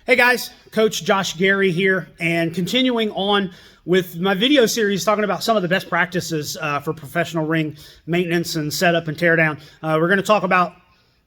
Hey guys, Coach Josh Gerry here, and continuing on with my video series talking about some of the best practices for professional ring maintenance and setup and teardown. We're going to talk about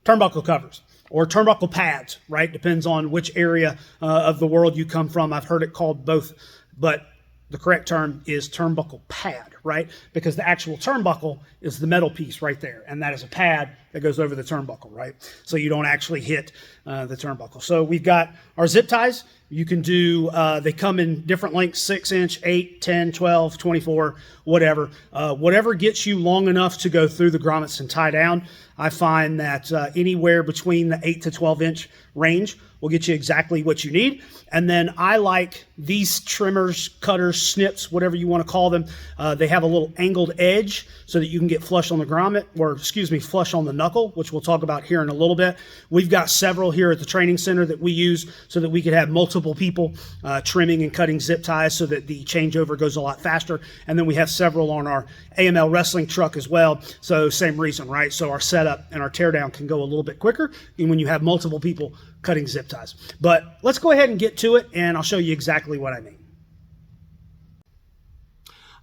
turnbuckle covers or turnbuckle pads, right? Depends on which area of the world you come from. I've heard it called both, but the correct term is turnbuckle pad, right? Because the actual turnbuckle is the metal piece right there, and that is a pad that goes over the turnbuckle, right? So you don't actually hit the turnbuckle. So we've got our zip ties. You can do, they come in different lengths, 6-inch, 8, 10, 12, 24, whatever. Whatever gets you long enough to go through the grommets and tie down. I find that anywhere between the 8 to 12-inch range will get you exactly what you need. And then I like these trimmers, cutters, snips, whatever you want to call them. They have a little angled edge so that you can get flush on the grommet, or excuse me, flush on the knuckle, which we'll talk about here in a little bit. We've got several here at the training center that we use so that we could have multiple people trimming and cutting zip ties so that the changeover goes a lot faster. And then we have several on our AML wrestling truck as well. So same reason, right? So our setup and our teardown can go a little bit quicker when you have multiple people cutting zip ties. But let's go ahead and get to it, and I'll show you exactly what I mean.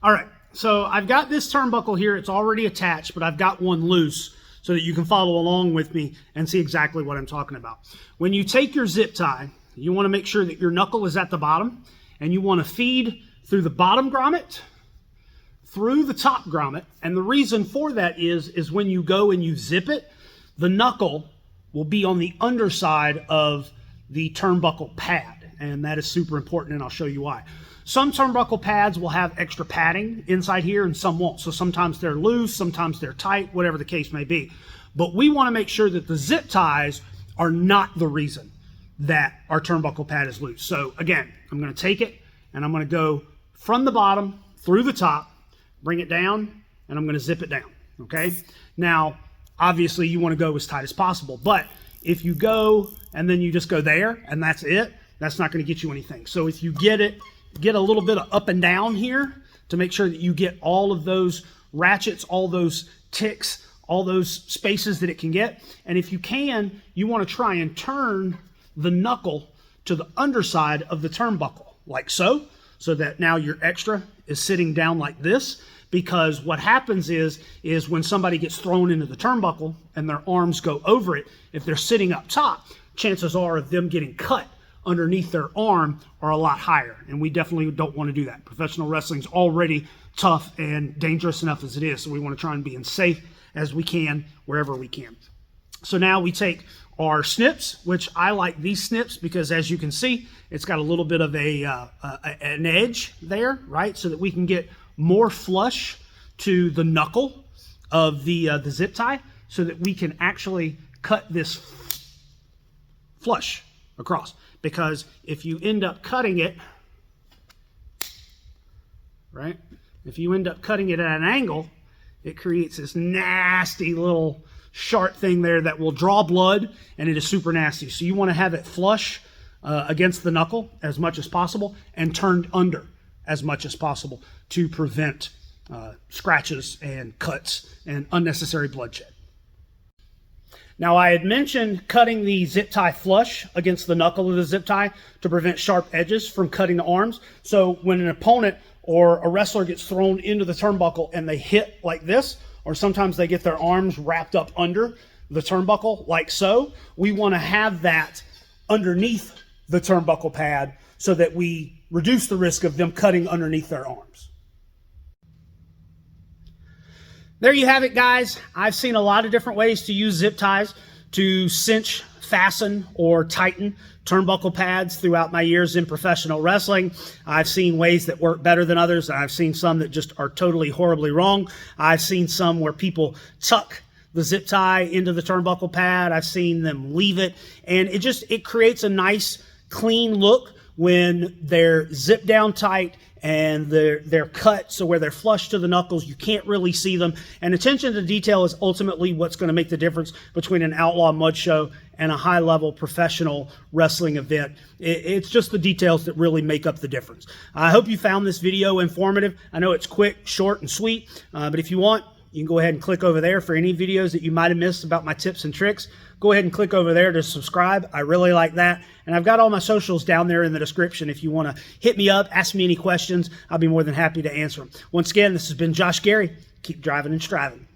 All right, so I've got this turnbuckle here. It's already attached, but I've got one loose so that you can follow along with me and see exactly what I'm talking about. When you take your zip tie, you want to make sure that your knuckle is at the bottom, and you want to feed through the bottom grommet, through the top grommet. And the reason for that is when you go and you zip it, the knuckle will be on the underside of the turnbuckle pad, and that is super important, and I'll show you why. Some turnbuckle pads will have extra padding inside here and some won't. So sometimes they're loose, sometimes they're tight, whatever the case may be. But we want to make sure that the zip ties are not the reason that our turnbuckle pad is loose. So again, I'm going to take it and I'm going to go from the bottom through the top, bring it down, and I'm going to zip it down, okay? Now, obviously you want to go as tight as possible, but if you go and then you just go there and that's it, that's not going to get you anything. So if you get a little bit of up and down here to make sure that you get all of those ratchets, all those ticks, all those spaces that it can get. And if you can, you want to try and turn the knuckle to the underside of the turnbuckle, like so that now your extra is sitting down like this. Because what happens is when somebody gets thrown into the turnbuckle and their arms go over it, if they're sitting up top, chances are of them getting cut underneath their arm are a lot higher. And we definitely don't want to do that. Professional wrestling's already tough and dangerous enough as it is. So we want to try and be as safe as we can wherever we can. So now we take our snips, which I like these snips because as you can see, it's got a little bit of an edge there, right? So that we can get more flush to the knuckle of the zip tie so that we can actually cut this flush across. Because if you end up cutting it, right? If you end up cutting it at an angle, it creates this nasty little sharp thing there that will draw blood, and it is super nasty. So you want to have it flush against the knuckle as much as possible and turned under as much as possible to prevent scratches and cuts and unnecessary bloodshed. Now, I had mentioned cutting the zip tie flush against the knuckle of the zip tie to prevent sharp edges from cutting the arms. So when an opponent or a wrestler gets thrown into the turnbuckle and they hit like this, or sometimes they get their arms wrapped up under the turnbuckle like so, we want to have that underneath the turnbuckle pad so that we reduce the risk of them cutting underneath their arms. There you have it, guys. I've seen a lot of different ways to use zip ties to cinch, fasten, or tighten turnbuckle pads throughout my years in professional wrestling. I've seen ways that work better than others. I've seen some that just are totally horribly wrong. I've seen some where people tuck the zip tie into the turnbuckle pad. I've seen them leave it, and it creates a nice, clean look when they're zipped down tight and they're cut so where they're flush to the knuckles, you can't really see them. And attention to detail is ultimately what's going to make the difference between an outlaw mud show and a high-level professional wrestling event. It's just the details that really make up the difference. I hope you found this video informative. I know it's quick, short, and sweet, but if you want, you can go ahead and click over there for any videos that you might have missed about my tips and tricks. go ahead and click over there to subscribe. I really like that. And I've got all my socials down there in the description. If you want to hit me up, ask me any questions, I'll be more than happy to answer them. Once again, this has been Josh Gerry. Keep driving and striving.